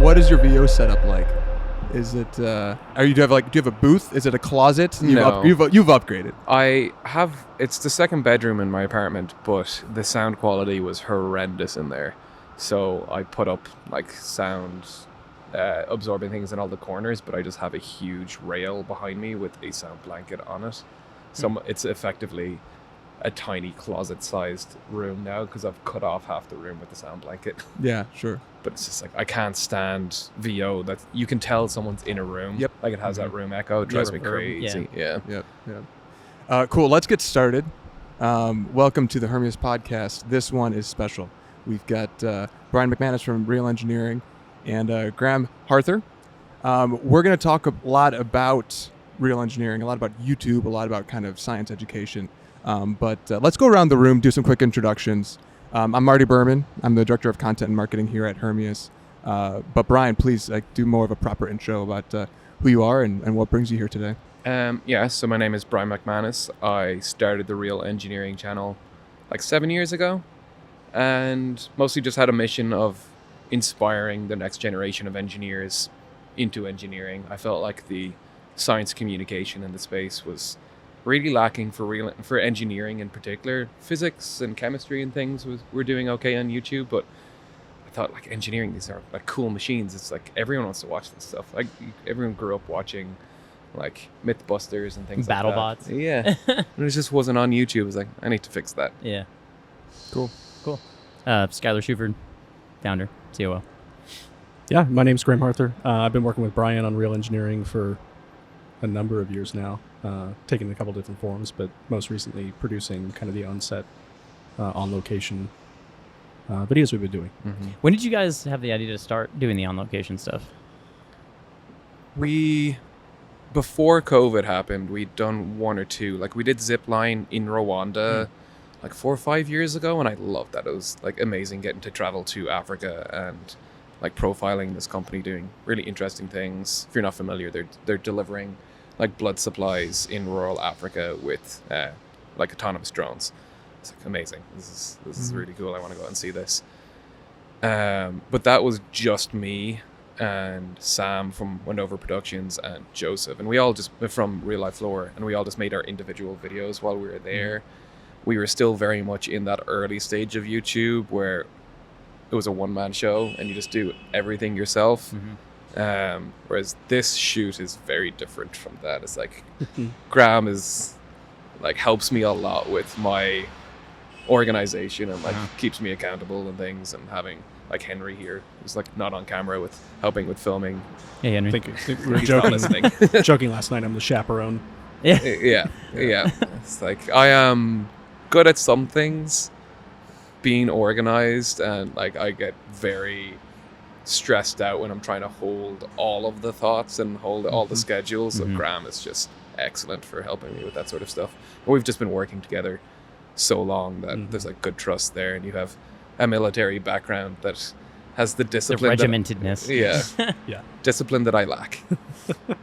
what is your VO setup like? Is it do you have a booth? Is it a closet? No. You've upgraded. It's the second bedroom in my apartment, but the sound quality was horrendous in there. So I put up like sound absorbing things in all the corners, but I just have a huge rail behind me with a sound blanket on it. So it's effectively a tiny closet-sized room now because I've cut off half the room with the sound blanket. Yeah, sure. But it's just like I can't stand VO. That you can tell someone's in a room. Yep. Like it has that room echo. It drives me crazy. Yeah. Yep. Cool. Let's get started. Welcome to the Hermeus podcast. This one is special. We've got Brian McManus from Real Engineering and Graham Haerther. We're going to talk a lot about Real Engineering, a lot about YouTube, a lot about kind of science education. But let's go around the room, do some quick introductions. I'm Marty Berman. I'm the Director of Content and Marketing here at Hermeus. But Brian, please do more of a proper intro about who you are and what brings you here today. So my name is Brian McManus. I started the Real Engineering channel like 7 years ago and mostly just had a mission of inspiring the next generation of engineers into engineering. I felt like the science communication in the space was really lacking for engineering in particular. Physics and chemistry and things were doing okay on YouTube, but I thought like engineering, these are like cool machines. It's like everyone wants to watch this stuff. Like everyone grew up watching like Mythbusters and things BattleBots. like that. Yeah. And it just wasn't on YouTube. It was like, I need to fix that. Yeah. Cool. Skylar Shuford, founder, COO. Yeah, my name's Graham Haerther. I've been working with Brian on Real Engineering for a number of years now, taking a couple different forms, but most recently producing kind of the on-set, on-location videos we've been doing. Mm-hmm. When did you guys have the idea to start doing the on-location stuff? Before COVID happened, we'd done one or two. Like we did Zipline in Rwanda like 4 or 5 years ago, and I loved that. It was like amazing getting to travel to Africa and like profiling this company doing really interesting things. If you're not familiar, they're delivering like blood supplies in rural Africa with like autonomous drones. It's like amazing. This is really cool. I want to go and see this. But that was just me and Sam from Wendover Productions and Joseph, and we all just from Real Life Lore, and we all just made our individual videos while we were there. We were still very much in that early stage of YouTube where it was a one-man show and you just do everything yourself. Whereas this shoot is very different from that. It's like Graham is like helps me a lot with my organization and like keeps me accountable and things, and having like Henry here who's like not on camera with helping with filming. Hey, Henry. I think we were He's not listening. joking last night. I'm the chaperone. Yeah. It's like I am good at some things, being organized, and like I get very stressed out when I'm trying to hold all of the thoughts and hold all the schedules. So Graham is just excellent for helping me with that sort of stuff. And we've just been working together so long that there's like good trust there, and you have a military background that has the discipline, the regimentedness. Yeah. Discipline that I lack. We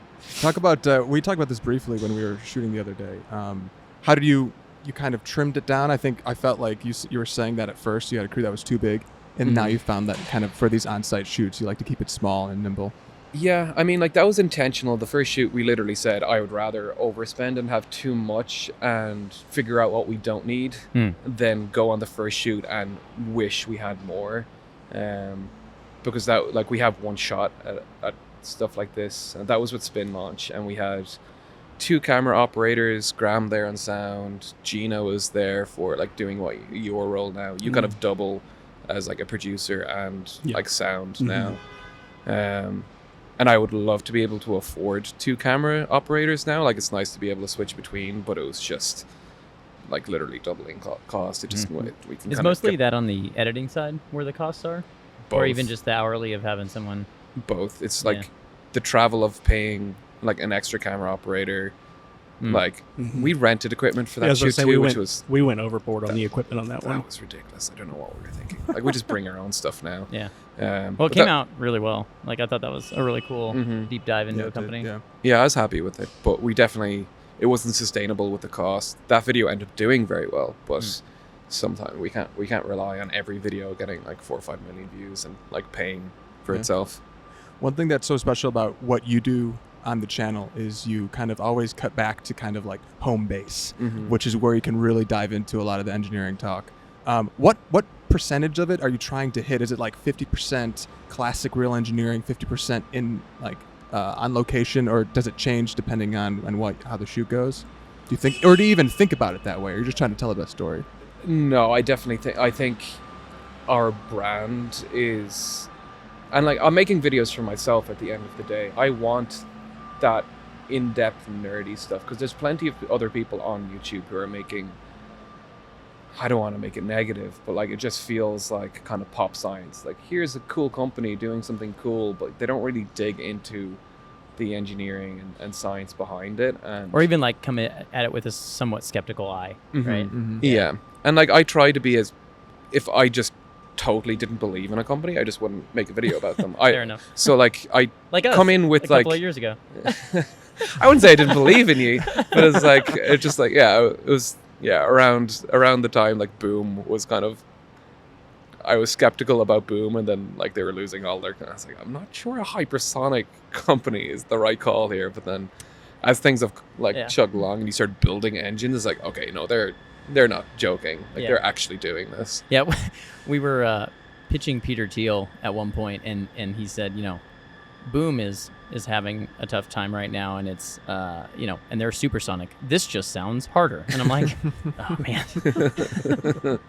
talked about this briefly when we were shooting the other day. How did you kind of trimmed it down? I felt like you were saying that at first you had a crew that was too big, and now you found that kind of for these on-site shoots you like to keep it small and nimble. Yeah, I mean, like that was intentional. The first shoot, we literally said I would rather overspend and have too much and figure out what we don't need than go on the first shoot and wish we had more. Because that, like, we have one shot at stuff like this, and that was with Spin Launch, and we had 2 camera operators, Graham there on sound, Gina was there for like doing what your role now. You kind of double as like a producer and like sound now. And I would love to be able to afford 2 camera operators now. Like it's nice to be able to switch between, but it was just like literally doubling cost. It just we can. Is mostly that on the editing side where the costs are, both. Or even just the hourly of having someone. Both. It's like the travel of paying like an extra camera operator. Like we rented equipment for that shoot too, we went overboard on the equipment on that one. That was ridiculous. I don't know what we were thinking. Like we just bring our own stuff now. Yeah. Well, it came out really well. Like I thought that was a really cool deep dive into a company. Yeah, I was happy with it, but it wasn't sustainable with the cost. That video ended up doing very well, but sometimes we can't rely on every video getting like 4 or 5 million views and like paying for itself. One thing that's so special about what you do on the channel is you kind of always cut back to kind of like home base, which is where you can really dive into a lot of the engineering talk. What percentage of it are you trying to hit? Is it like 50% classic real engineering, 50% in like on location, or does it change depending on how the shoot goes? Do you think, or do you even think about it that way, or you're just trying to tell the best story? No, I definitely think our brand is, and like I'm making videos for myself at the end of the day. I want that in-depth nerdy stuff because there's plenty of other people on YouTube who are making, I don't want to make it negative, but like it just feels like kind of pop science. Like here's a cool company doing something cool, but they don't really dig into the engineering and science behind it, or even like come at it with a somewhat skeptical eye, right? Yeah, and like I try to be as, if I just totally didn't believe in a company, I just wouldn't make a video about them. Fair enough. So like I like us, come in with a couple of years ago. I wouldn't say I didn't believe in you, but it's like it just like it was around the time like Boom was kind of, I was skeptical about Boom, and then like they were losing all their, I was like, I'm not sure a hypersonic company is the right call here. But then as things have like chugged along and you start building engines, it's like, okay, no, they're not joking. Like they're actually doing this. Yeah, we were pitching Peter Thiel at one point, and he said, Boom is having a tough time right now, and it's and they're supersonic. This just sounds harder, and I'm like, oh man.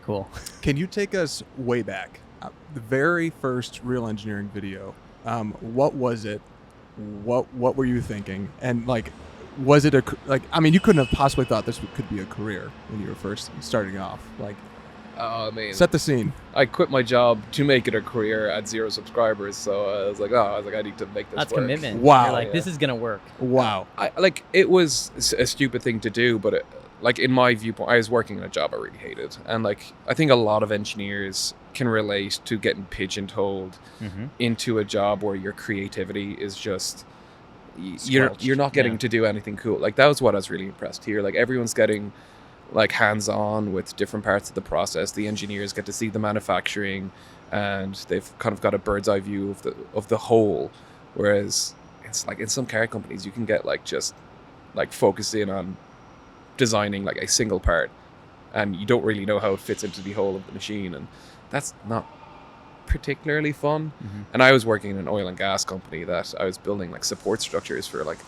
Cool. Can you take us way back? The very first real engineering video. What was it? What were you thinking? And like, was it you couldn't have possibly thought this could be a career when you were first starting off. Like, oh man, set the scene. I quit my job to make it a career at 0 subscribers, so I was like, I need to make this That's work. Commitment. Wow. You're like, this is gonna work. Wow. It was a stupid thing to do, but in my viewpoint, I was working in a job I really hated, and like I think a lot of engineers can relate to getting pigeonholed into a job where your creativity is just you're not getting to do anything cool. Like that was what I was really impressed here. Like everyone's getting like hands-on with different parts of the process. The engineers get to see the manufacturing, and they've kind of got a bird's eye view of the whole. Whereas it's like in some car companies, you can get like just like focus in on designing like a single part, and you don't really know how it fits into the whole of the machine, and that's not particularly fun. And I was working in an oil and gas company that I was building like support structures for like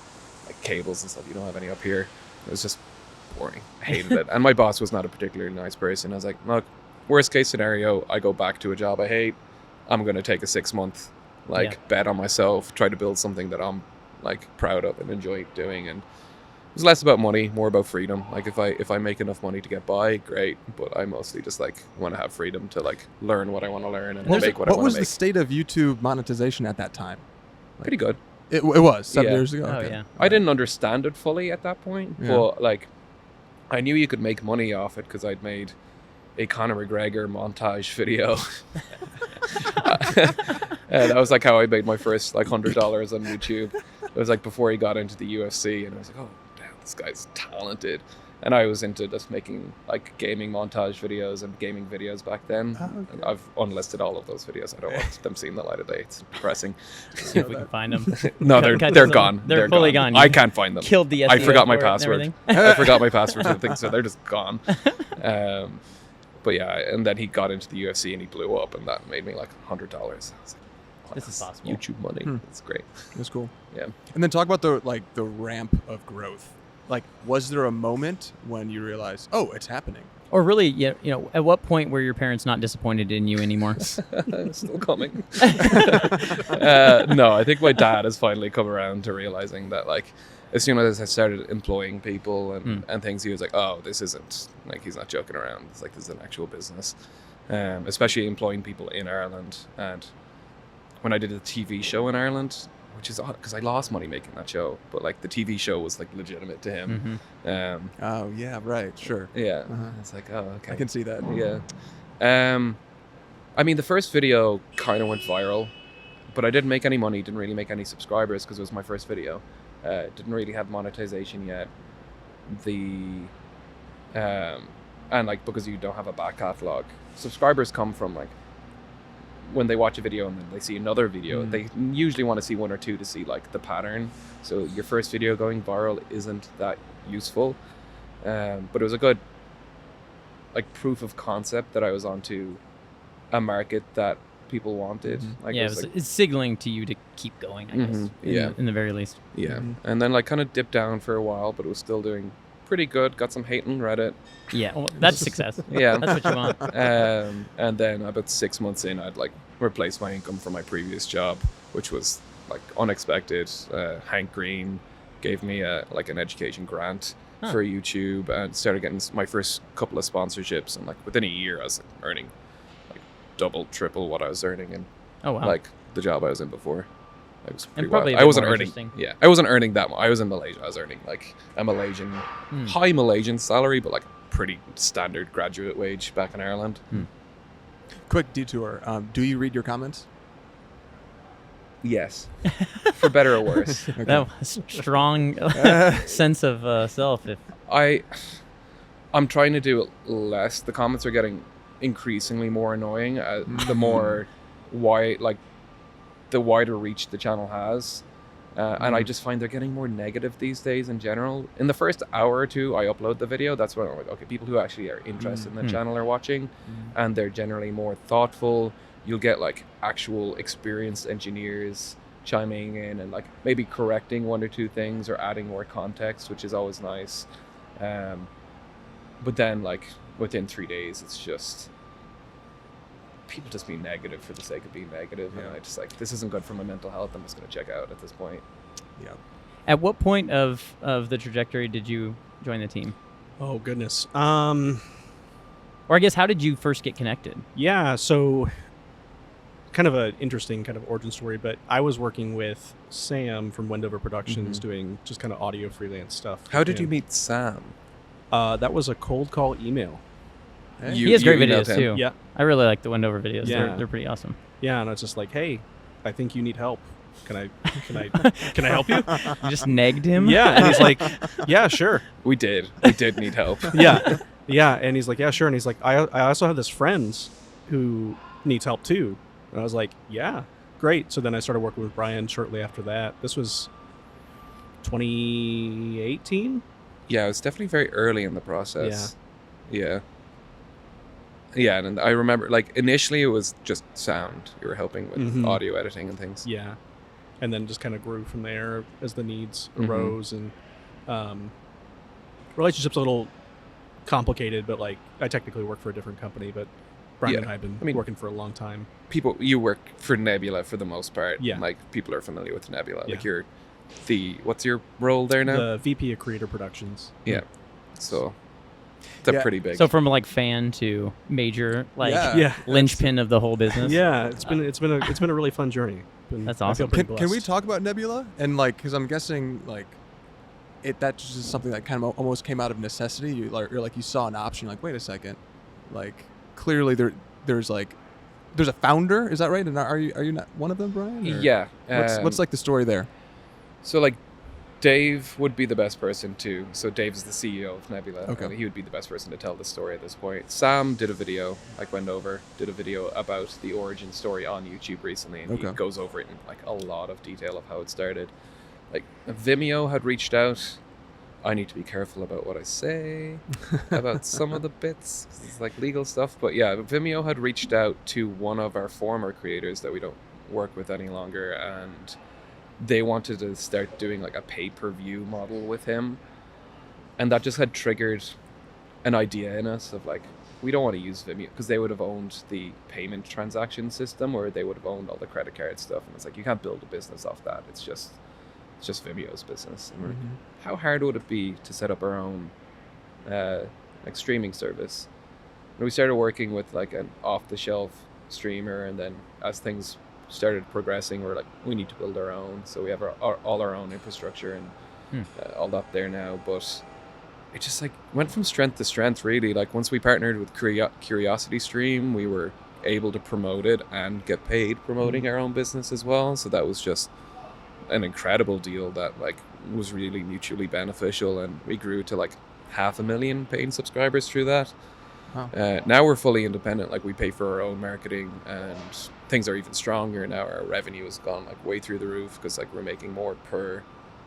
cables and stuff. You don't have any up here. It was just boring. I hated it. And my boss was not a particularly nice person. I was like, look, worst case scenario, I go back to a job I hate. I'm going to take a 6-month bet on myself, try to build something that I'm like proud of and enjoy doing. And it was less about money, more about freedom. Like if I make enough money to get by, great. But I mostly just like want to have freedom to like learn what I want to learn and make what I want to make. What was the state of YouTube monetization at that time? Pretty good. It was 7 years ago. Oh, okay. yeah. I didn't understand it fully at that point, but like I knew you could make money off it because I'd made a Conor McGregor montage video. And that was like how I made my first like $100 on YouTube. It was like before he got into the UFC, and I was like, oh damn, this guy's talented. And I was into just making like gaming montage videos and gaming videos back then. Oh, okay. And I've unlisted all of those videos. I don't want them seeing the light of day. It's depressing. See if we can find them. No, they're gone. They're fully gone. I can't find them. Killed the SEO. I forgot my password. I forgot my password to the thing, so they're just gone. But yeah, and then he got into the UFC and he blew up, and that made me like $100. I was like, this is possible. YouTube money. That's great. That's cool. Yeah. And then talk about the ramp of growth. Like, was there a moment when you realized, oh, it's happening? Or really, at what point were your parents not disappointed in you anymore? Still coming. No, I think my dad has finally come around to realizing that, like, as soon as I started employing people and things, he was like, oh, this isn't, like, he's not joking around. It's like, this is an actual business. Especially employing people in Ireland. And when I did a TV show in Ireland, which is odd because I lost money making that show, but like the TV show was like legitimate to him. Oh yeah, right, sure. Yeah, it's like, oh okay, I can see that. Yeah. I mean, the first video kind of went viral, but I didn't make any money, didn't really make any subscribers because it was my first video. Didn't really have monetization yet. And like because you don't have a back catalog, subscribers come from like when they watch a video and then they see another video, they usually want to see one or two to see like the pattern. So your first video going viral isn't that useful, but it was a good like proof of concept that I was onto a market that people wanted. Like, yeah, it's signaling to you to keep going, I guess. In the very least. Yeah, and then like kind of dipped down for a while, but it was still doing pretty good. Got some hate on Reddit. Yeah, well, that's success. Yeah, that's what you want. And then about 6 months in, I'd like replaced my income from my previous job, which was like unexpected. Hank Green gave me like an education grant for YouTube, and started getting my first couple of sponsorships. And like within a year, I was like, earning like double, triple what I was earning in like the job I was in before. It was pretty wild. I wasn't earning. Yeah, I wasn't earning that much. I was in Malaysia. I was earning like a Malaysian, high Malaysian salary, but like pretty standard graduate wage back in Ireland. Quick detour. Do you read your comments? Yes, for better or worse. Okay. That was strong sense of self. If I'm trying to do it less. The comments are getting increasingly more annoying. The more the wider reach the channel has, and I just find they're getting more negative these days in general. In the first hour or two I upload the video, that's when I'm like, okay, people who actually are interested in the channel are watching, and they're generally more thoughtful. You'll get like actual experienced engineers chiming in and like maybe correcting one or two things or adding more context, which is always nice. But then like within 3 days, it's just people just being negative for the sake of being negative. And I just like, this isn't good for my mental health. I'm just going to check out at this point. Yeah. At what point of the trajectory did you join the team? Oh, goodness. Or I guess, how did you first get connected? Yeah, so kind of an interesting kind of origin story, but I was working with Sam from Wendover Productions doing just kind of audio freelance stuff. How did you meet Sam? That was a cold call email. Hey. He has great videos emailed him. too. Yeah. I really like the Wendover videos. Yeah. They're pretty awesome. Yeah, and it's just like, hey, I think you need help. Can I help you? You just negged him? Yeah, and he's like, yeah, sure. We did need help. Yeah, and he's like, yeah, sure. And he's like, I also have this friend who needs help too. And I was like, yeah, great. So then I started working with Brian shortly after that. This was 2018. Yeah, it was definitely very early in the process. Yeah, and I remember, like, initially it was just sound. You were helping with audio editing and things. Yeah, and then just kind of grew from there as the needs arose. And relationship's a little complicated, but, like, I technically work for a different company, but Brian and I have been working for a long time. You work for Nebula for the most part. Yeah. Like, people are familiar with Nebula. Yeah. Like, what's your role there now? The VP of Creator Productions. Yeah. So, they're pretty big. So from like fan to major, like Yeah. linchpin of the whole business. Yeah, it's been a really fun journey. That's I feel awesome. pretty Can we blessed. talk about Nebula? And like, because I'm guessing like that's just something that kind of almost came out of necessity. You're like you saw an option. You're like, wait a second, like clearly there's a founder. Is that right? And are you not one of them, Brian? Or Yeah. What's like the story there? So, like, Dave would be the best person to... So, Dave is the CEO of Nebula. Okay. And he would be the best person to tell the story at this point. Sam did a video, like, did a video about the origin story on YouTube recently. And he goes over it in, like, a lot of detail of how it started. Like, Vimeo had reached out. I need to be careful about what I say about some of the bits. 'Cause it's, like, legal stuff. But, yeah, Vimeo had reached out to one of our former creators that we don't work with any longer. And they wanted to start doing like a pay-per-view model with him, and that just had triggered an idea in us of like, we don't want to use Vimeo because they would have owned the payment transaction system, or they would have owned all the credit card stuff, and it's like, you can't build a business off that. It's just Vimeo's business. And we're like, how hard would it be to set up our own like streaming service? And we started working with like an off-the-shelf streamer, and then as things started progressing, we're like, we need to build our own. So we have all our own infrastructure and all that there now. But it just like went from strength to strength, really. Like once we partnered with Curiosity Stream, we were able to promote it and get paid promoting our own business as well. So that was just an incredible deal that like was really mutually beneficial, and we grew to like 500,000 paying subscribers through that. Wow. Now we're fully independent. Like we pay for our own marketing, and things are even stronger now. Our revenue has gone like way through the roof because like we're making more per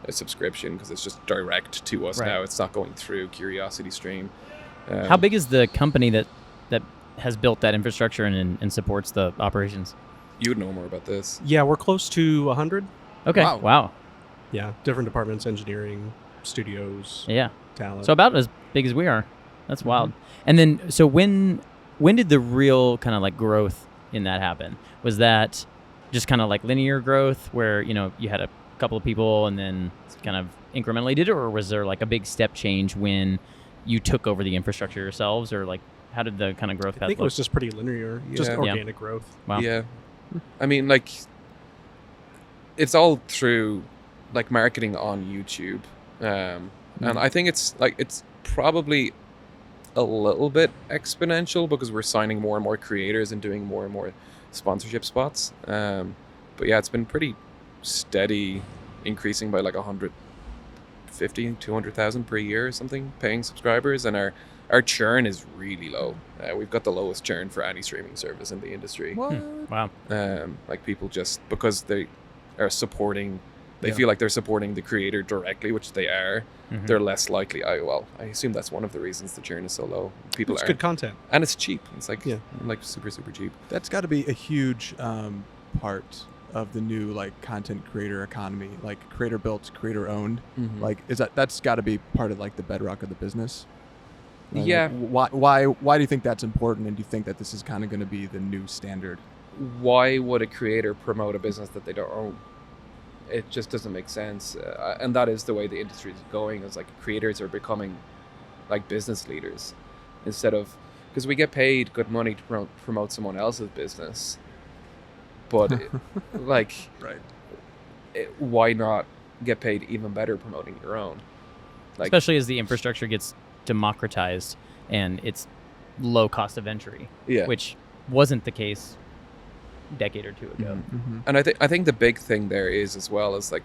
a subscription because it's just direct to us Right. now. It's not going through Curiosity Stream. How big is the company that has built that infrastructure and supports the operations? You would know more about this. Yeah, we're close to 100. Okay. Wow. Wow. Yeah, different departments, engineering, studios, Yeah. talent. So about as big as we are. That's wild. And then, so when did the real kind of like growth in that happen? Was that just kind of like linear growth where, you know, you had a couple of people and then kind of incrementally did it? Or was there like a big step change when you took over the infrastructure yourselves? Or like, how did the kind of growth I path think it look? was just pretty linear, just Yeah. organic growth. Wow. Yeah. I mean, like, it's all through, like, marketing on YouTube. And I think it's probably a little bit exponential because we're signing more and more creators and doing more and more sponsorship spots. But yeah, it's been pretty steady, increasing by like 150, 200,000 per year or something, paying subscribers. And our churn is really low. We've got the lowest churn for any streaming service in the industry. What? Wow. Like people just, because they are supporting, they Yeah. feel like they're supporting the creator directly, which they are. Mhm. They're less likely. I assume that's one of the reasons the churn is so low. People It's are, good content. and it's cheap. It's like Yeah. like super cheap. That's got to be a huge part of the new like content creator economy, like creator built, creator owned. Like, that's got to be part of like the bedrock of the business? Yeah. Like, why do you think that's important, and do you think that this is kind of going to be the new standard? Why would a creator promote a business that they don't own? It just doesn't make sense. And that is the way the industry is going. Is like creators are becoming like business leaders instead of, because we get paid good money to promote someone else's business, but like, Right. why not get paid even better promoting your own? Like, Especially as the infrastructure gets democratized and it's low cost of entry, yeah. which wasn't the case a decade or two ago. Mm-hmm. And I think the big thing there is as well is like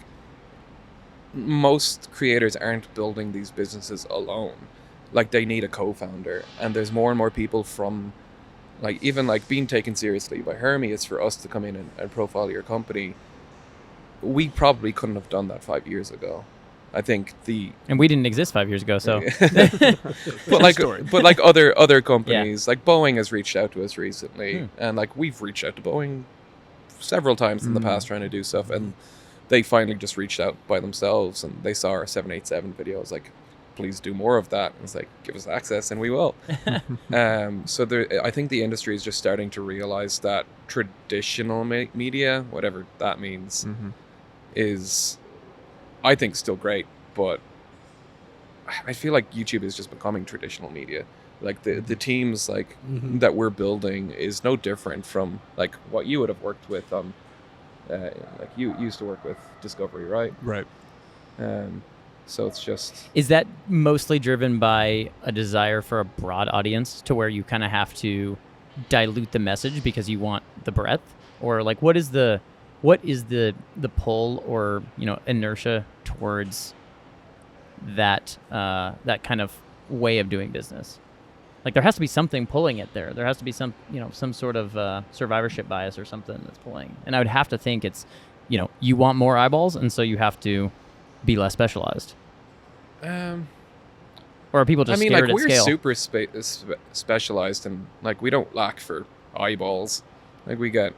most creators aren't building these businesses alone. Like they need a co-founder, and there's more and more people from like even like being taken seriously by Hermeus for us to come in and profile your company. We probably couldn't have done that 5 years ago. I think And we didn't exist 5 years ago, so but like other companies, like Boeing has reached out to us recently, and like we've reached out to Boeing several times in the past trying to do stuff, and they finally just reached out by themselves, and they saw our 787 video. I was like, please do more of that. And it's like, give us access and we will. So I think the industry is just starting to realize that traditional media, whatever that means, is, I think, still great, but I feel like YouTube is just becoming traditional media. Like the teams like that we're building is no different from like what you would have worked with. Like you used to work with Discovery, right? Right. So it's just, is that mostly driven by a desire for a broad audience to where you kind of have to dilute the message because you want the breadth? Or like what is the pull or, you know, inertia towards that that kind of way of doing business? Like there has to be something pulling it there. There has to be some, you know, some sort of survivorship bias or something that's pulling. And I would have to think it's, you know, you want more eyeballs, and so you have to be less specialized. Or are people just scared like at we're scale? super specialized, and like we don't lack for eyeballs. Like we get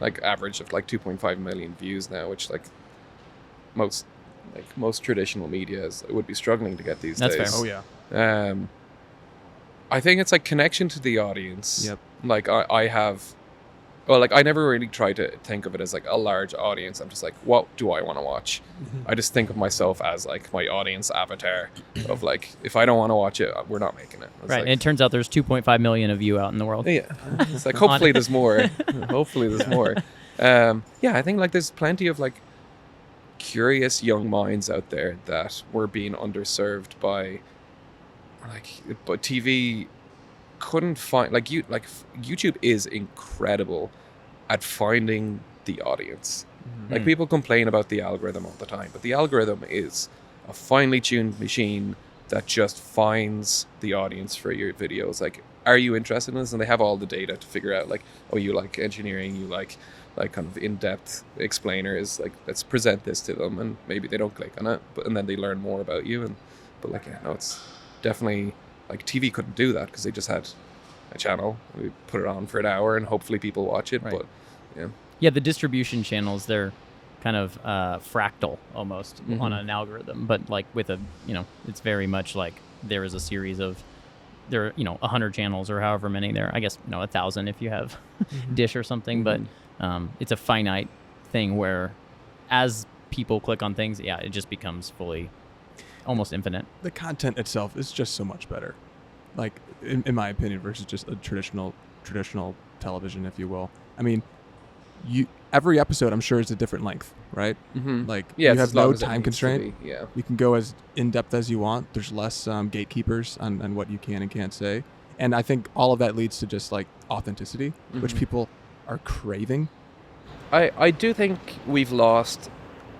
like average of like 2.5 million views now, which like most traditional media would be struggling to get these That's days. fair. Oh yeah. I think it's like connection to the audience. Yep. Like I have, well, like I never really try to think of it as like a large audience. I'm just like, what do I want to watch? I just think of myself as like my audience avatar of like, if I don't want to watch it, we're not making it. It's Right. like, And it turns out there's 2.5 million of you out in the world. yeah. It's like, hopefully there's more. Hopefully there's more. Yeah, I think like there's plenty of like curious young minds out there that were being underserved by but TV couldn't find YouTube is incredible at finding the audience. Like people complain about the algorithm all the time, but the algorithm is a finely tuned machine that just finds the audience for your videos. Like are you interested in this? And they have all the data to figure out, like, oh, you like engineering, you like kind of in-depth explainers, like, let's present this to them, and maybe they don't click on it, and then they learn more about you. But like, yeah, no, it's definitely, like, TV couldn't do that because they just had a channel. We put it on for an hour and hopefully people watch it. Right. But yeah, the distribution channels, they're kind of fractal almost on an algorithm, but like with a, it's very much like there is a series of, 100 channels or however many there, I guess, 1,000 if you have Dish or something, but it's a finite thing where as people click on things, it just becomes fully almost infinite. The content itself is just so much better, like in my opinion, versus just a traditional television, if you will. I mean, every episode, I'm sure, is a different length, right? Like, you have no time constraint. You can go as in-depth as you want. There's less gatekeepers on what you can and can't say. And I think all of that leads to just, like, authenticity, which people are craving. I do think we've lost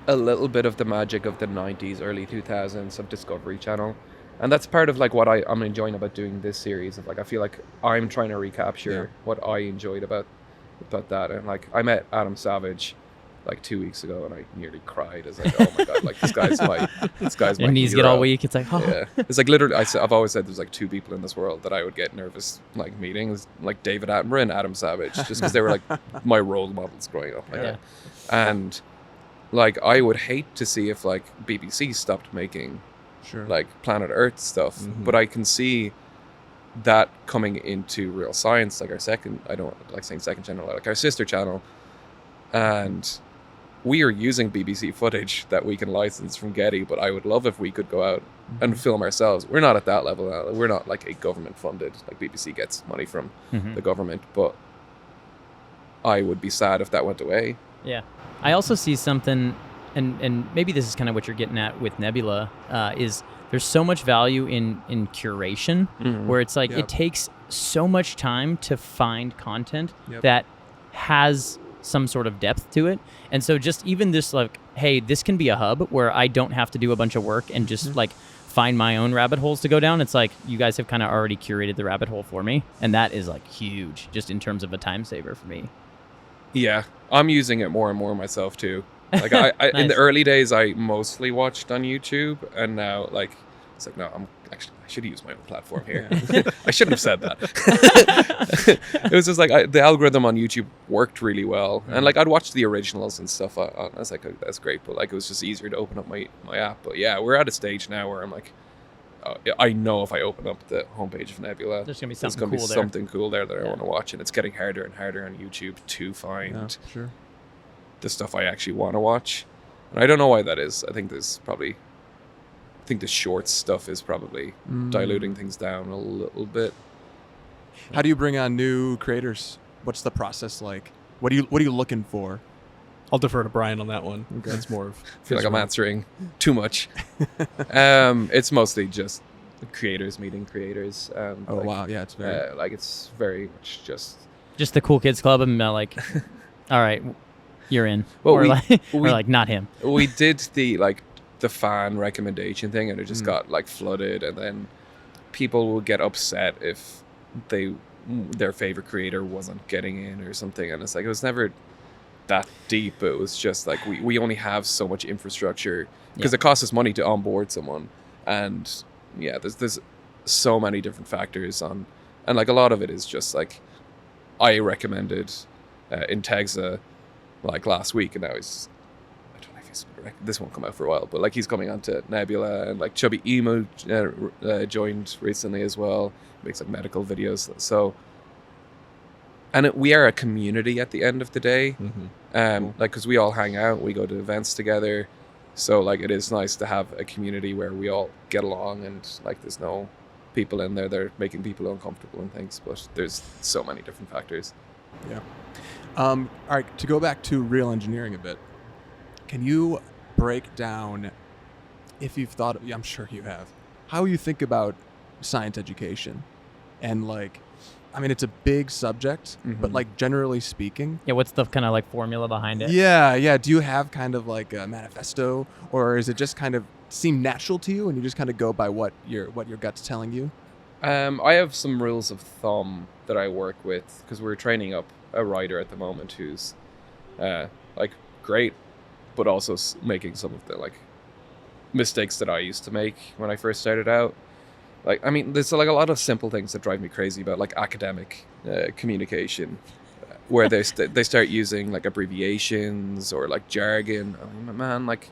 a little bit of the magic of the 90s, early 2000s of Discovery Channel. And that's part of, like, what I'm enjoying about doing this series. Of, like, I feel like I'm trying to recapture what I enjoyed about that. And like, I met Adam Savage like 2 weeks ago and I nearly cried. As like, oh my god, like this guy's my your knees hero. Get all weak. It's like, oh. Yeah, it's like literally I've always said there's like two people in this world that I would get nervous like meeting, like David Attenborough and Adam Savage, just because they were like my role models growing up. And like, I would hate to see if like BBC stopped making like Planet Earth stuff, but I can see that coming into Real Science, like our second, I don't like saying second channel, like our sister channel, and we are using BBC footage that we can license from Getty, but I would love if we could go out and film ourselves. We're not at that level now. We're not like a government funded, like BBC gets money from the government, but I would be sad if that went away. Yeah. I also see something, and maybe this is kind of what you're getting at with Nebula, is there's so much value in curation, where it's like it takes so much time to find content that has some sort of depth to it. And so just even this, like, hey, this can be a hub where I don't have to do a bunch of work and just like find my own rabbit holes to go down. It's like you guys have kind of already curated the rabbit hole for me, and that is like huge just in terms of a time saver for me. Yeah, I'm using it more and more myself too. Like I nice. In the early days, I mostly watched on YouTube, and now like it's like, no, I should use my own platform here. I shouldn't have said that. It was just like the algorithm on YouTube worked really well, and like I'd watch the originals and stuff. I was like, that's great, but like it was just easier to open up my app. But yeah, we're at a stage now where I'm like, I know if I open up the homepage of Nebula, there's gonna be something cool there that I want to watch, and it's getting harder and harder on YouTube to find the stuff I actually want to watch. And I don't know why that is. I think the short stuff is probably diluting things down a little bit. How do you bring on new creators? What's the process like? What are you looking for? I'll defer to Brian on that one. Okay. That's more of. I feel like I'm answering too much. It's mostly just creators meeting creators. Wow, yeah, it's very like it's very much just the cool kids club, and like, all right, you're in. Well, or like not him. We did the fan recommendation thing, and it just got like flooded, and then people would get upset if their favorite creator wasn't getting in or something, and it's like it was never that deep. It was just like we only have so much infrastructure because it costs us money to onboard someone, and there's so many different factors on, and like a lot of it is just like I recommended Intexa like last week, and now he's, I don't know if he's, this won't come out for a while, but like he's coming onto Nebula, and like Chubby Emo joined recently as well, makes like medical videos. So and we are a community at the end of the day, like because we all hang out, we go to events together, so like it is nice to have a community where we all get along, and like there's no people in there that are making people uncomfortable and things, but there's so many different factors. All right, to go back to real engineering a bit, can you break down, if you've thought, I'm sure you have, how you think about science education? And like, I mean, it's a big subject, but like generally speaking. Yeah, what's the kind of like formula behind it? Yeah. Do you have kind of like a manifesto, or is it just kind of seem natural to you and you just kind of go by what your gut's telling you? I have some rules of thumb that I work with because we're training up a writer at the moment who's like great, but also making some of the like mistakes that I used to make when I first started out. Like, I mean, there's like a lot of simple things that drive me crazy about like academic communication, where they start using like abbreviations or like jargon. I mean, man, like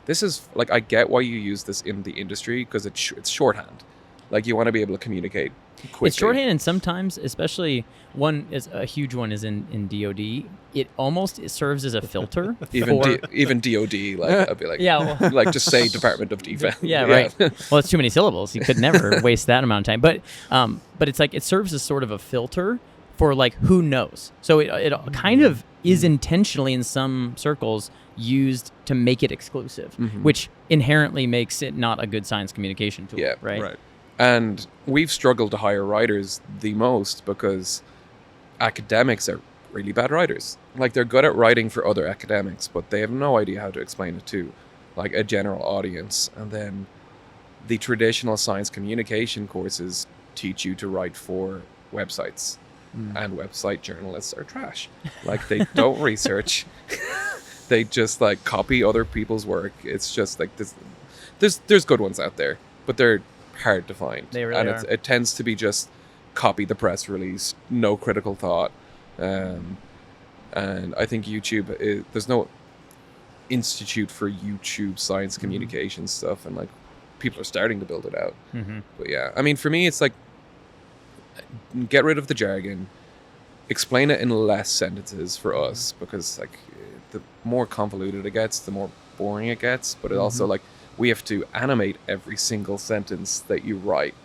this is like I get why you use this in the industry because it's shorthand. Like you want to be able to communicate quickly. It's shorthand, and sometimes, especially one is a huge one is in DoD. It serves as a filter. Even DoD, like I'd be like, yeah, well, like just say Department of Defense. Yeah, right. Well, it's too many syllables. You could never waste that amount of time. But it's like it serves as sort of a filter for like who knows. So it kind of is intentionally in some circles used to make it exclusive, which inherently makes it not a good science communication tool. Yeah, right. And we've struggled to hire writers the most because academics are really bad writers. Like they're good at writing for other academics, but they have no idea how to explain it to like a general audience. And then the traditional science communication courses teach you to write for websites. And website journalists are trash. Like they don't research. They just like copy other people's work. It's just like this. There's good ones out there, but they're hard to find. They really are. It tends to be just copy the press release, no critical thought. And I think there's no institute for YouTube science communication stuff, and like people are starting to build it out. But yeah, I mean, for me, it's like get rid of the jargon, explain it in less sentences for us, because like the more convoluted it gets, the more boring it gets. But it also like we have to animate every single sentence that you write,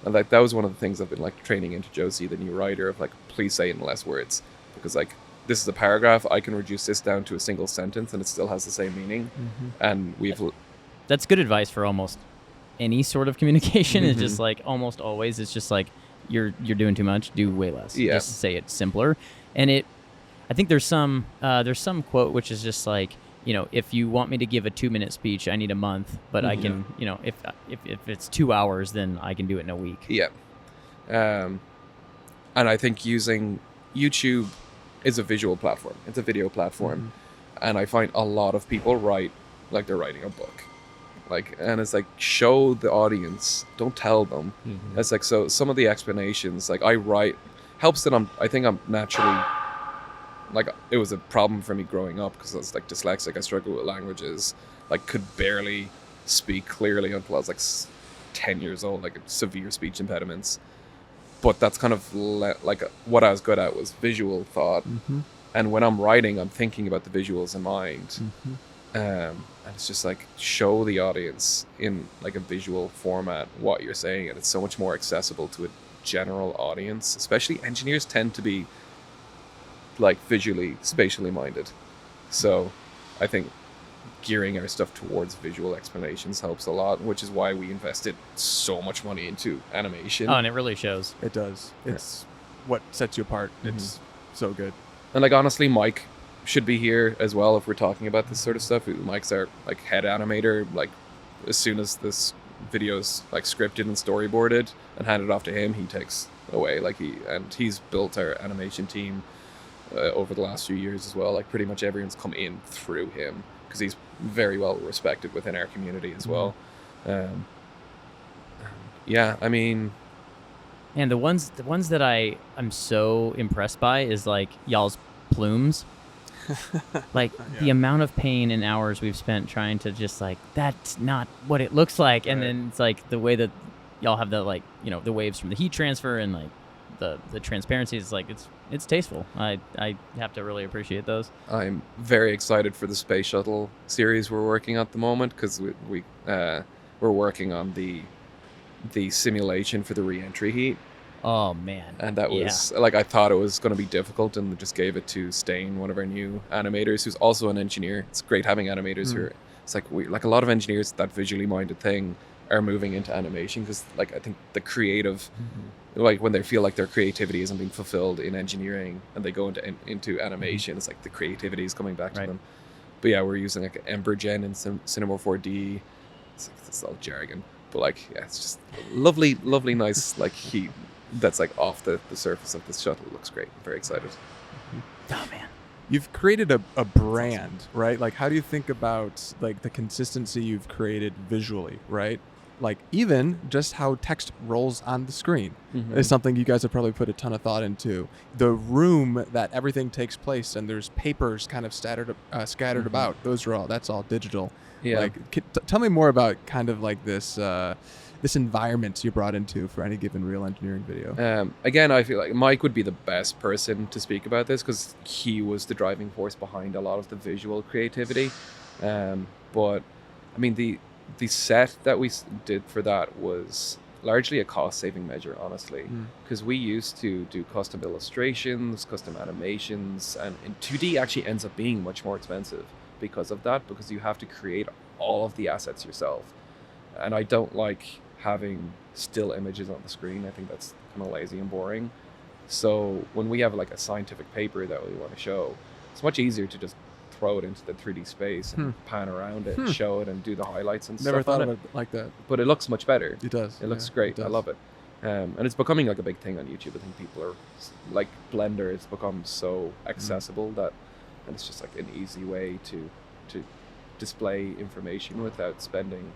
and like that was one of the things I've been like training into Josie, the new writer, of like please say it in less words, because like this is a paragraph, I can reduce this down to a single sentence and it still has the same meaning. And that's good advice for almost any sort of communication. It's just like almost always it's just like you're doing too much, do way less. Just say it simpler. And I think there's some quote which is just like, you know, if you want me to give a 2-minute speech, I need a month, but I can, you know, if it's 2 hours, then I can do it in a week. And I think using YouTube is a visual platform. It's a video platform. And I find a lot of people write like they're writing a book. Like, and it's like, show the audience, don't tell them. It's like, so some of the explanations, like I write, helps that I think I'm naturally, like it was a problem for me growing up because I was like dyslexic. I struggled with languages, like could barely speak clearly until I was like 10 years old, like severe speech impediments. But that's kind of like what I was good at was visual thought. And when I'm writing, I'm thinking about the visuals in mind. And it's just like show the audience in like a visual format what you're saying, and it's so much more accessible to a general audience. Especially engineers tend to be like visually, spatially minded. So I think gearing our stuff towards visual explanations helps a lot, which is why we invested so much money into animation. Oh, and it really shows. It does. It's what sets you apart. It's so good. And like honestly, Mike should be here as well if we're talking about this sort of stuff. Mike's our like head animator. Like as soon as this video's like scripted and storyboarded and handed off to him, he takes away. Like he's built our animation team over the last few years as well. Like pretty much everyone's come in through him because he's very well respected within our community as well. Yeah, I mean, and the ones that I'm so impressed by is like y'all's plumes. Like the amount of pain and hours we've spent trying to just like, that's not what it looks like. And then it's like the way that y'all have the, like, you know, the waves from the heat transfer and like the transparency is like, it's tasteful. I have to really appreciate those. I'm very excited for the space shuttle series we're working on at the moment, because we're working on the simulation for the re-entry heat. Oh man. And that was like, I thought it was going to be difficult, and just gave it to Stain, one of our new animators, who's also an engineer. It's great having animators who are, it's like like a lot of engineers, that visually minded thing, are moving into animation, because like I think the creative, like when they feel like their creativity isn't being fulfilled in engineering and they go into animation, it's like the creativity is coming back to them. But yeah, we're using like Embergen and Cinema 4D. It's all jargon. But like, yeah, it's just lovely, nice like heat that's like off the surface of this shuttle. It looks great. I'm very excited. Oh man. You've created a brand, right? Like, how do you think about like the consistency you've created visually, right? Like, even just how text rolls on the screen is something you guys have probably put a ton of thought into. The room that everything takes place, and there's papers kind of scattered about. That's all digital. Yeah. Like, tell me more about kind of like this this environment you brought into for any given real engineering video. Again, I feel like Mike would be the best person to speak about this because he was the driving force behind a lot of the visual creativity. But I mean, the set that we did for that was largely a cost-saving measure, honestly, because we used to do custom illustrations, custom animations, and 2D actually ends up being much more expensive because of that, because you have to create all of the assets yourself. And I don't like having still images on the screen. I think that's kind of lazy and boring. So when we have like a scientific paper that we want to show, it's much easier to just throw it into the 3D space and pan around it and show it and do the highlights and Never stuff thought on of it. it like that. But it looks much better. It does. It looks Yeah, great. it does. I love it. And it's becoming like a big thing on YouTube. I think people are like Blender. It's become so accessible that, and it's just like an easy way to display information without spending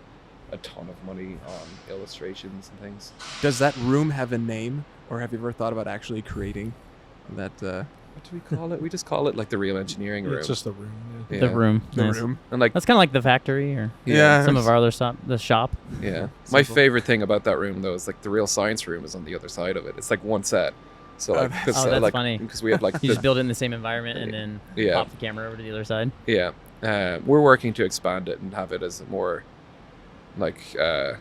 a ton of money on illustrations and things. Does that room have a name, or have you ever thought about actually creating that? What do we call it? We just call it like the real engineering room. It's just the room. Yeah. The room. The Nice. room. And like, That's kind of like the factory or Yeah. some of our other the shop. yeah. My Simple. favorite thing about that room though is like the real science room is on the other side of it. It's like one set. So like, Oh, cause, that's like, funny. because we have like You just build it in the same environment and then Yeah. pop the camera over to the other side. yeah. We're working to expand it and have it as more like a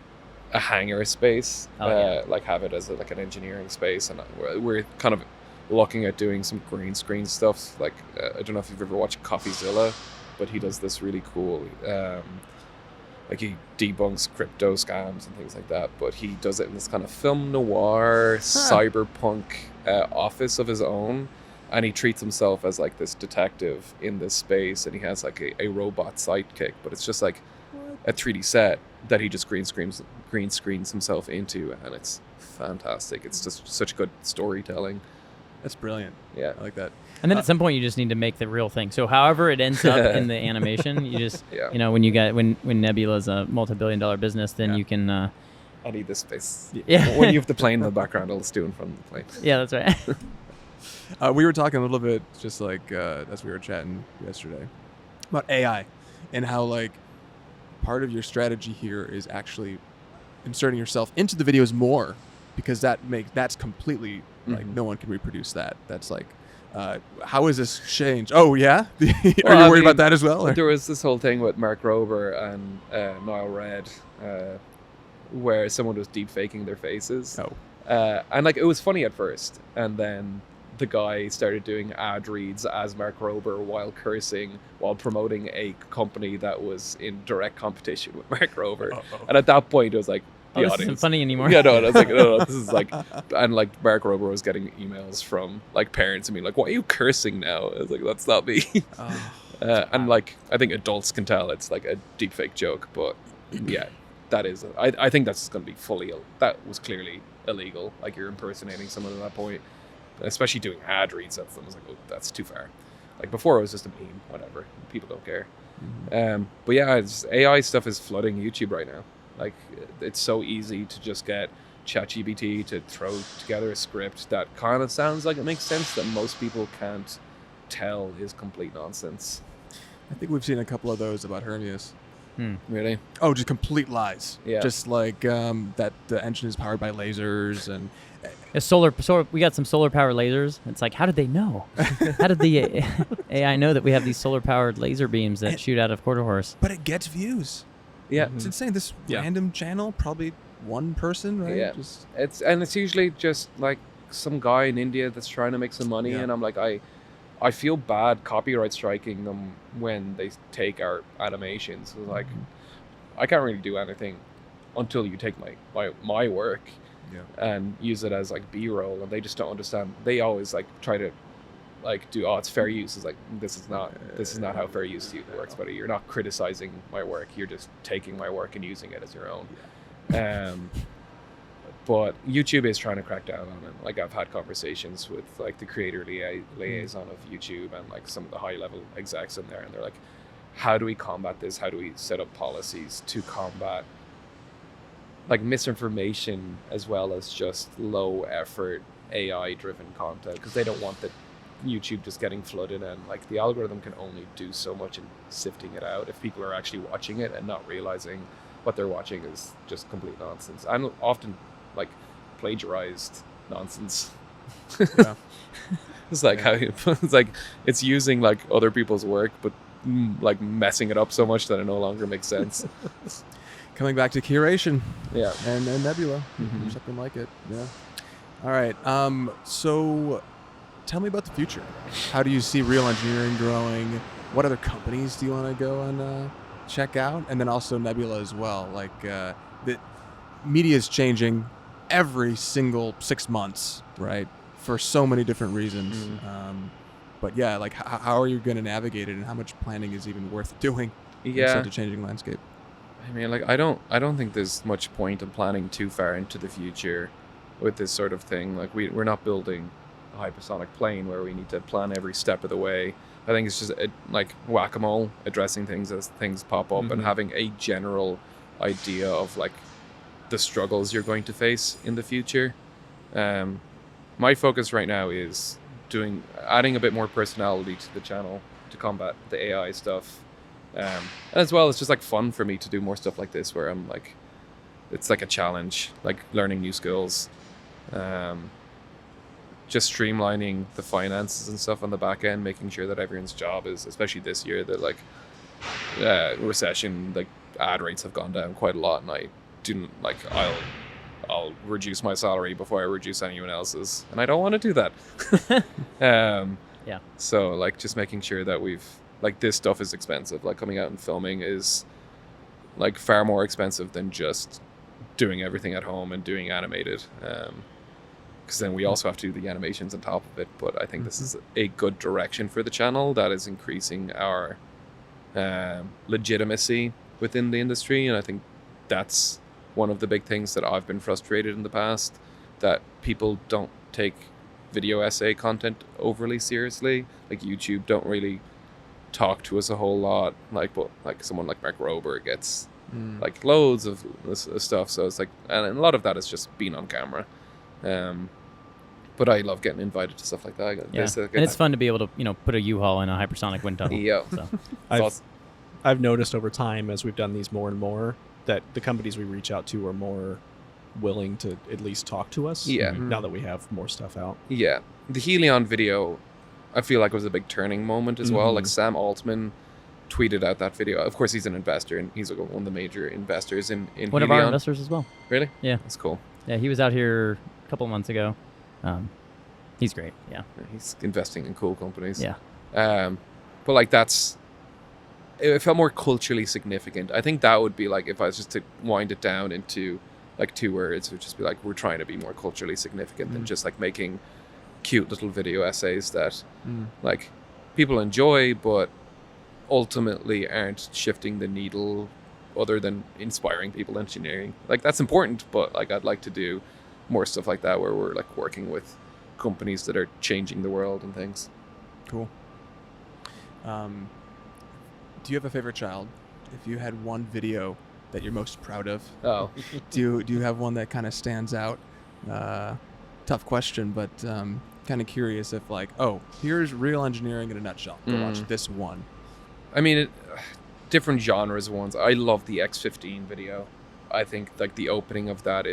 hangar space. Oh, yeah. Like have it as like an engineering space, and we're kind of looking at doing some green screen stuff. Like I don't know if you've ever watched CoffeeZilla, but he does this really cool. Like he debunks crypto scams and things like that, but he does it in this kind of film noir, cyberpunk office of his own, and he treats himself as like this detective in this space, and he has like a robot sidekick, but it's just like a 3D set that he just green screens himself into, and it's fantastic. It's just such good storytelling. That's brilliant. Yeah. I like that. And then at some point you just need to make the real thing. So however it ends up in the animation, you just Yeah. you know, when you get when Nebula's a multi-billion-dollar business, then Yeah. you can I need this space. yeah. When you have the plane in the background, I'll just do in front of the plane. Yeah, that's right. We were talking a little bit, just like as we were chatting yesterday, about AI and how like part of your strategy here is actually inserting yourself into the videos more, because that's completely like no one can reproduce that. That's like how is this changed? Oh yeah, are you worried about that as well? Or? There was this whole thing with Mark Rober and Niall Red, where someone was deep faking their faces. Oh. And like it was funny at first, and then the guy started doing ad reads as Mark Rober while cursing, while promoting a company that was in direct competition with Mark Rober. Uh-oh. And at that point, it was like the This audience. isn't funny anymore. Yeah, no, I was like, no, this is like, and like Mark Rober was getting emails from like parents and being like, "Why are you cursing now?" I was like, "That's not me." Oh. And like, I think adults can tell it's like a deepfake joke, but yeah, that is. I think that's going to be fully. That was clearly illegal. Like you're impersonating someone at that point, especially doing ad reads at them. I was like, oh, that's too far. Like before, it was just a meme, whatever. People don't care. But yeah, AI stuff is flooding YouTube right now. Like it's so easy to just get ChatGPT to throw together a script that kind of sounds like it makes sense that most people can't tell is complete nonsense. I think we've seen a couple of those about Hermeus. Really? Oh, just complete lies. Yeah. Just like that the engine is powered by lasers and It's we got some solar powered lasers. It's like, how did they know? How did the AI know that we have these solar powered laser beams that shoot out of quarter horse? but it gets views. Yeah. It's insane. This Yeah. random channel, probably one person, right? Yeah. Just It's usually just like some guy in India that's trying to make some money, Yeah. and I'm like, I feel bad copyright striking them when they take our animations. It's like I can't really do anything until you take my work and use it as like B-roll, and they just don't understand. They always like try to like do it's fair use. It's like this is not how fair use works, buddy. You're not criticizing my work, you're just taking my work and using it as your own. But YouTube is trying to crack down on it. Like, I've had conversations with like the creator liaison of YouTube and like some of the high level execs in there, and they're like, how do we combat this? How do we set up policies to combat like misinformation as well as just low effort AI driven content? Because they don't want the YouTube just getting flooded, and like the algorithm can only do so much in sifting it out if people are actually watching it and not realizing what they're watching is just complete nonsense. I'm often like plagiarized nonsense. Yeah. It's like how it's like it's using like other people's work, but like messing it up so much that it no longer makes sense. Coming back to curation Yeah. and Nebula, Mhm. something like it. Yeah. All right. So tell me about the future. How do you see real engineering growing? What other companies do you want to go and check out? And then also Nebula as well. Like the media is changing every single 6 months, right? For so many different reasons. But yeah, like how are you going to navigate it, and how much planning is even worth doing in Yeah. such a changing landscape? I mean, like I don't think there's much point in planning too far into the future with this sort of thing. Like we're not building a hypersonic plane where we need to plan every step of the way. I think it's just like whack-a-mole, addressing things as things pop up and having a general idea of like the struggles you're going to face in the future. My focus right now is adding a bit more personality to the channel to combat the AI stuff. And as well, it's just like fun for me to do more stuff like this where I'm like, it's like a challenge, like learning new skills. Just streamlining the finances and stuff on the back end, making sure that everyone's job is, especially this year, that like recession, like ad rates have gone down quite a lot, and I didn't like I'll reduce my salary before I reduce anyone else's, and I don't want to do that. Yeah. So like just making sure that we've like this stuff is expensive. Like coming out and filming is like far more expensive than just doing everything at home and doing animated. Because then we also have to do the animations on top of it. But I think this is a good direction for the channel that is increasing our legitimacy within the industry. And I think that's one of the big things that I've been frustrated in the past, that people don't take video essay content overly seriously. Like YouTube don't really talk to us a whole lot. But like someone like Mark Rober gets like loads of this stuff. So it's like, and a lot of that is just being on camera. But I love getting invited to stuff like that. Yeah. And it's fun to be able to, put a U-Haul in a hypersonic wind tunnel. Yeah. So. I've noticed over time as we've done these more and more that the companies we reach out to are more willing to at least talk to us. Yeah. Now that we have more stuff out. Yeah. The Helion video, I feel like was a big turning moment as well. Like Sam Altman tweeted out that video. Of course, he's an investor, and he's one of the major investors in One Helion. of our investors as well. Really? Yeah. That's cool. Yeah, he was out here a couple months ago. He's great. Yeah. He's investing in cool companies. Yeah. But like it felt more culturally significant. I think that would be like, if I was just to wind it down into like 2 words, it would just be like, we're trying to be more culturally significant than just like making cute little video essays that like people enjoy, but ultimately aren't shifting the needle other than inspiring people in engineering. Like that's important, but like I'd like to do more stuff like that where we're like working with companies that are changing the world and things. Cool. Do you have a favorite child? If you had one video that you're most proud of, Oh, do you have one that kind of stands out? Tough question, but kind of curious if like, oh, here's real engineering in a nutshell. Go watch this one. I mean, different genres ones. I love the X15 video. I think like the opening of that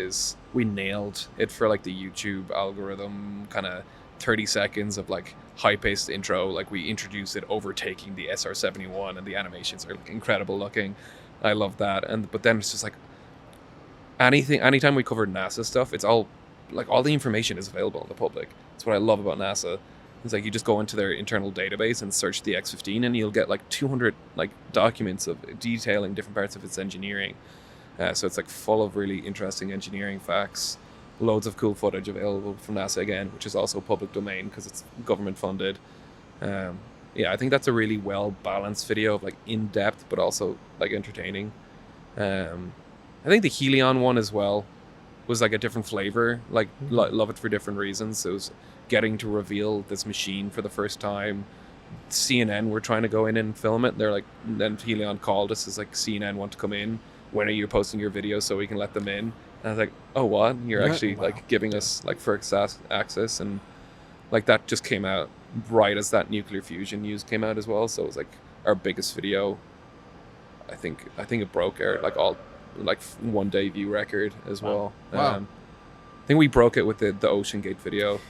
we nailed it for like the YouTube algorithm, kind of 30 seconds of like high-paced intro. Like we introduce it overtaking the SR-71, and the animations are like incredible looking. I love that. But then it's just like anytime we cover NASA stuff, it's all like all the information is available in the public. That's what I love about NASA. It's like you just go into their internal database and search the X-15, and you'll get like 200 like documents of detailing different parts of its engineering. So it's like full of really interesting engineering facts. Loads of cool footage available from NASA again, which is also public domain because it's government funded. I think that's a really well balanced video of like in depth but also like entertaining. I think the Helion one as well was like a different flavor. Like love it for different reasons. It was getting to reveal this machine for the first time. CNN were trying to go in and film it. They're like, then Helion called us as like, CNN want to come in. When are you posting your videos so we can let them in? And I was like, oh, what? You're actually like giving us like first access, and like that just came out right as that nuclear fusion news came out as well. So it was like our biggest video. I think it broke our like 1 day view record as well. Wow. I think we broke it with the Ocean Gate video,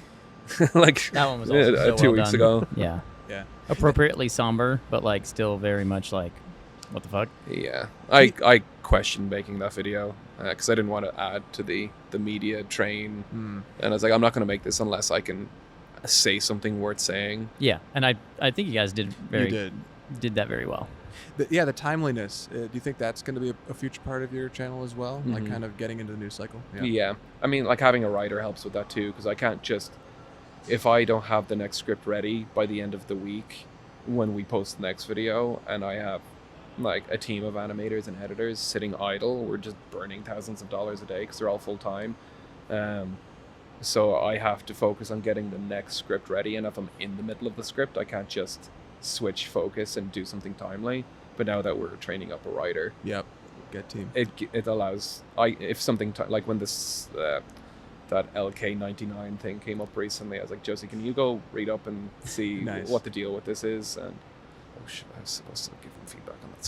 like That one was also so 2 well weeks done. ago. Yeah. Yeah. Appropriately somber, but like still very much like, what the fuck? Yeah, I questioned making that video because I didn't want to add to the media train, and I was like, I'm not going to make this unless I can say something worth saying. Yeah, and I think you guys did did that very well. The timeliness. Do you think that's going to be a future part of your channel as well? Like kind of getting into the news cycle? Yeah. I mean, like having a writer helps with that too, because I can't just, if I don't have the next script ready by the end of the week when we post the next video, and I have like a team of animators and editors sitting idle, we're just burning thousands of dollars a day because they're all full-time. So I have to focus on getting the next script ready, and if I'm in the middle of the script, I can't just switch focus and do something timely. But now that we're training up a writer, Get team. it allows if something like when this that LK99 thing came up recently, I was like, Josie, can you go read up and see what the deal with this is? And oh shit, I was supposed to give him feedback on that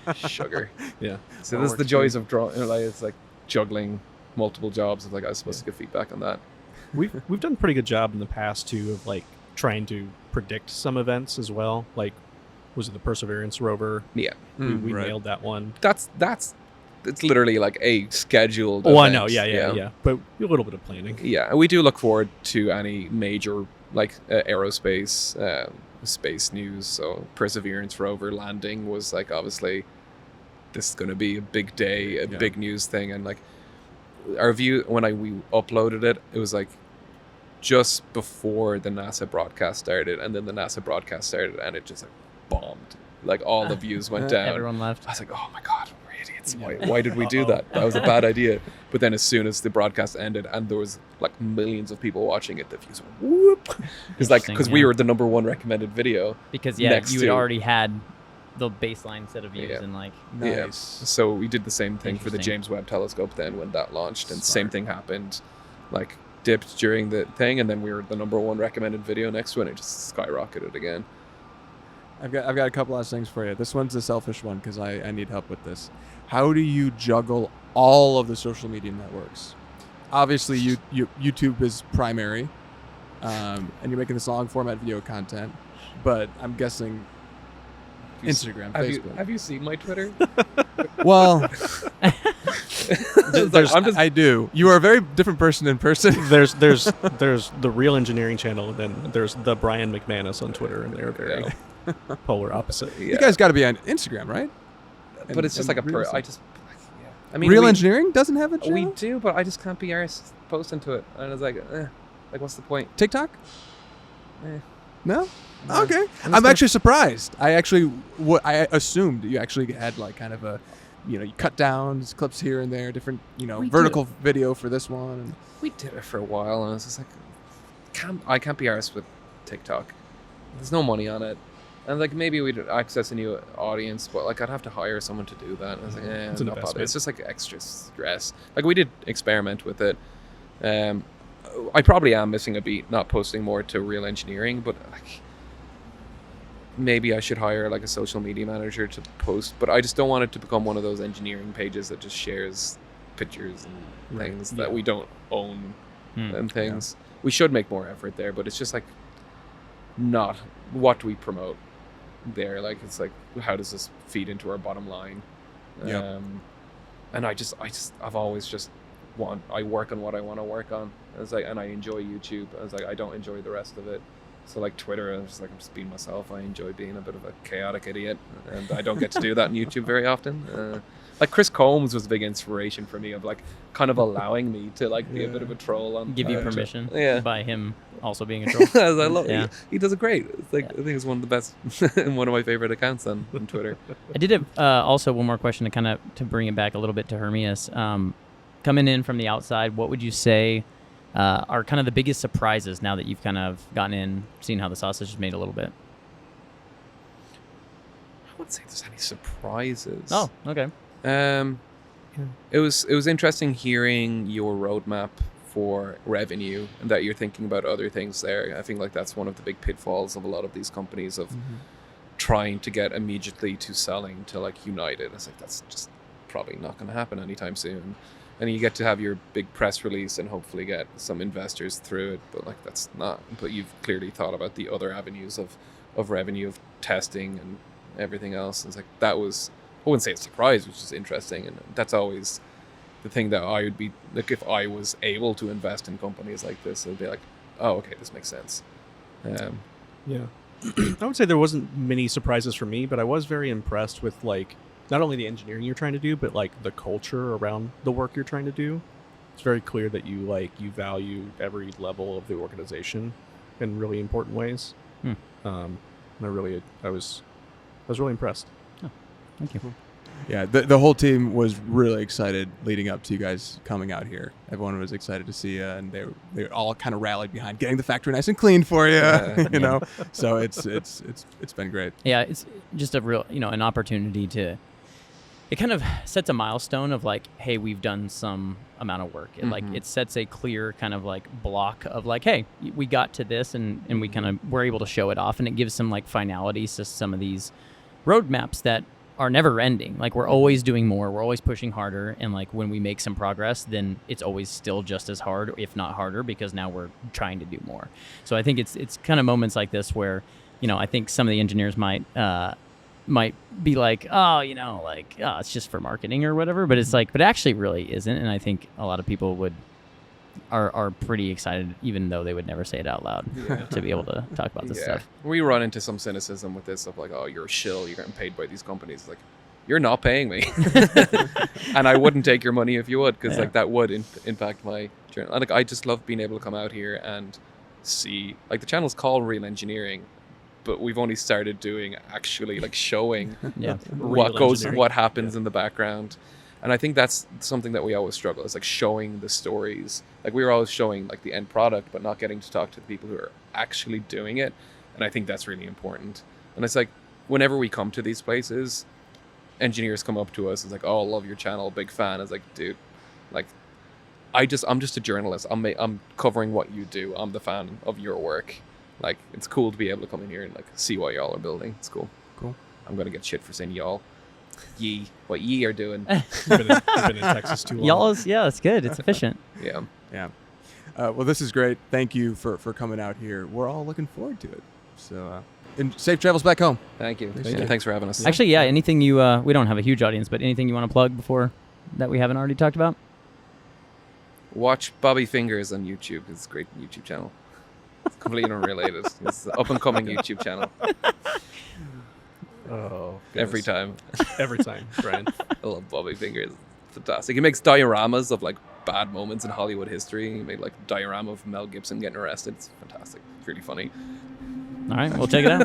script. Sugar. Yeah. So this is the joys of drawing. Like it's like juggling multiple jobs. It's like I was supposed to give feedback on that. We've done a pretty good job in the past too of like trying to predict some events as well. Like, was it the Perseverance rover? Yeah, We nailed that one. That's it's literally like a scheduled. Oh, I event. know. Yeah. But a little bit of planning. Yeah, and we do look forward to any major like aerospace, space news. So Perseverance rover landing was like obviously this is going to be a big day, big news thing, and like our view when we uploaded it, it was like just before the NASA broadcast started, and then the NASA broadcast started, and it just like bombed. Like all the views went down. Everyone left. I was like, oh my god, we're idiots. Why did we do that? That was a bad idea. But then as soon as the broadcast ended and there was like millions of people watching it, the views went whoop. Because we were the #1 recommended video. Because you had already had the baseline set of views and like Nice. So we did the same thing for the Interesting. James Webb Telescope then when that launched, and same thing happened. Like dipped during the thing, and then we were the #1 recommended video next to it, and it just skyrocketed again. I've got a couple last things for you. This one's a selfish one because I need help with this. How do you juggle all of the social media networks? Obviously, YouTube is primary, and you're making this long format video content, but I'm guessing Instagram, Facebook. Have you seen my Twitter? Well, I do. You are a very different person in person. There's the Real Engineering channel, and then there's the Brian McManus on Twitter, and they're very polar opposite. You guys got to be on Instagram, right? But it's just like Real I mean, Real Engineering doesn't have a channel? We do, but I just can't be arsed posting to it. And I was like, what's the point? TikTok? No? No. Okay. I'm actually surprised. I assumed you actually had like kind of a, you cut down clips here and there, different, vertical video for this one. And We did it for a while, and I was just like, I can't be arsed with TikTok. There's no money on it. And like maybe we'd access a new audience, but like I'd have to hire someone to do that. And I was like, It's I'm an not bothered. investment. It's just like extra stress. Like we did experiment with it. I probably am missing a beat, not posting more to Real Engineering, but like maybe I should hire like a social media manager to post. But I just don't want it to become one of those engineering pages that just shares pictures and things that we don't own and things. We should make more effort there, but it's just like not what do we promote there. Like it's like how does this feed into our bottom line? And I've always just I work on what I want to work on. I was like, and I enjoy YouTube. I was like, I don't enjoy the rest of it. So like Twitter, I'm just being myself. I enjoy being a bit of a chaotic idiot, and I don't get to do that on YouTube very often. Like Chris Combs was a big inspiration for me of like kind of allowing me to like be a bit of a troll on. Give you permission. Yeah. By him also being a troll. I love Yeah. he does it great. It's like I think it's one of the best and one of my favorite accounts on Twitter. I did have also one more question to bring it back a little bit to Hermeus. Coming in from the outside, what would you say are kind of the biggest surprises now that you've kind of gotten in, seen how the sausage is made a little bit? I wouldn't say there's any surprises. Oh, okay. It was interesting hearing your roadmap for revenue and that you're thinking about other things there. I think like that's one of the big pitfalls of a lot of these companies of trying to get immediately to selling to like United. It's like that's just probably not going to happen anytime soon. And you get to have your big press release and hopefully get some investors through it, but like that's not. But you've clearly thought about the other avenues of revenue, of testing and everything else. It's like that was, I wouldn't say a surprise, which is interesting, and that's always the thing that I would be like if I was able to invest in companies like this. I'd be like, oh, okay, this makes sense. Yeah. I would say there wasn't many surprises for me, but I was very impressed with like not only the engineering you're trying to do, but like the culture around the work you're trying to do. It's very clear that you value every level of the organization in really important ways. And I was really impressed. Oh, thank you. Yeah, the whole team was really excited leading up to you guys coming out here. Everyone was excited to see you, and they all kind of rallied behind getting the factory nice and clean for you. You know, so it's been great. Yeah, it's just a real an opportunity to. It kind of sets a milestone of like, hey, we've done some amount of work. It like it sets a clear kind of like block of like, hey, we got to this, and we kind of were able to show it off, and it gives some like finality to some of these roadmaps that are never ending. Like we're always doing more, we're always pushing harder, and like when we make some progress, then it's always still just as hard, if not harder, because now we're trying to do more. So I think it's kind of moments like this where I think some of the engineers might be like, it's just for marketing or whatever, but it's like, but it actually really isn't. And I think a lot of people are pretty excited, even though they would never say it out loud, to be able to talk about this stuff. We run into some cynicism with this of like, oh, you're a shill, you're getting paid by these companies. It's like, you're not paying me. And I wouldn't take your money if you would, because like that would impact my journey. Like I just love being able to come out here and see, like the channel's called Real Engineering, but we've only started doing actually like showing what happens in the background. And I think that's something that we always struggle, is like showing the stories. Like we were always showing like the end product, but not getting to talk to the people who are actually doing it. And I think that's really important. And it's like, whenever we come to these places, engineers come up to us, it's like, oh, I love your channel, big fan. It's like, dude, like I'm just a journalist. I'm covering what you do. I'm the fan of your work. Like, it's cool to be able to come in here and like see what y'all are building. It's cool. I'm gonna get shit for saying y'all. What ye are doing. You've been in Texas too long. Y'all's, yeah, it's good. It's efficient. Yeah. Well, this is great. Thank you for coming out here. We're all looking forward to it. So, and safe travels back home. Thank you. Thanks for having us. Actually, yeah. Anything we don't have a huge audience, but anything you want to plug before that we haven't already talked about? Watch Bobby Fingers on YouTube. It's a great YouTube channel. It's completely unrelated. It's an up-and-coming YouTube channel. Oh, every time, Brian. I love Bobby Fingers. It's fantastic. He makes dioramas of like bad moments in Hollywood history. He made like a diorama of Mel Gibson getting arrested. It's fantastic. It's really funny. All right, we'll check it out.